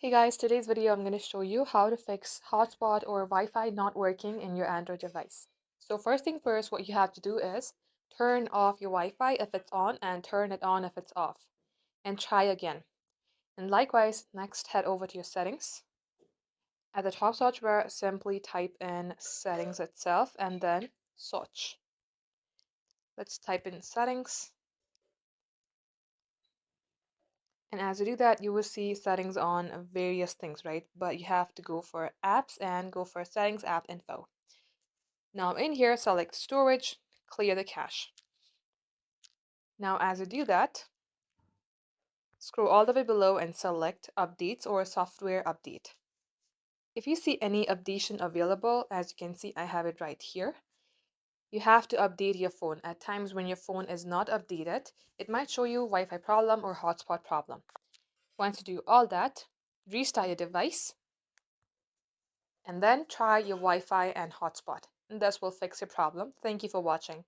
Hey guys, today's video I'm going to show you how to fix hotspot or Wi-Fi not working in your Android device. So first thing first, what you have to do is turn off your Wi-Fi if it's on and turn it on if it's off. And try again. And likewise, next head over to your settings. At the top search bar, simply type in settings itself and then search. Let's type in settings. And as you do that, you will see settings on various things, right? But you have to go for apps and go for settings app info. Now in here, select storage, clear the cache. Now as you do that, scroll all the way below and select updates or software update. If you see any updation available, as you can see, I have it right here. You have to update your phone. At times when your phone is not updated, it might show you Wi-Fi problem or hotspot problem. Once you do all that, restart your device and then try your Wi-Fi and hotspot. And this will fix your problem. Thank you for watching.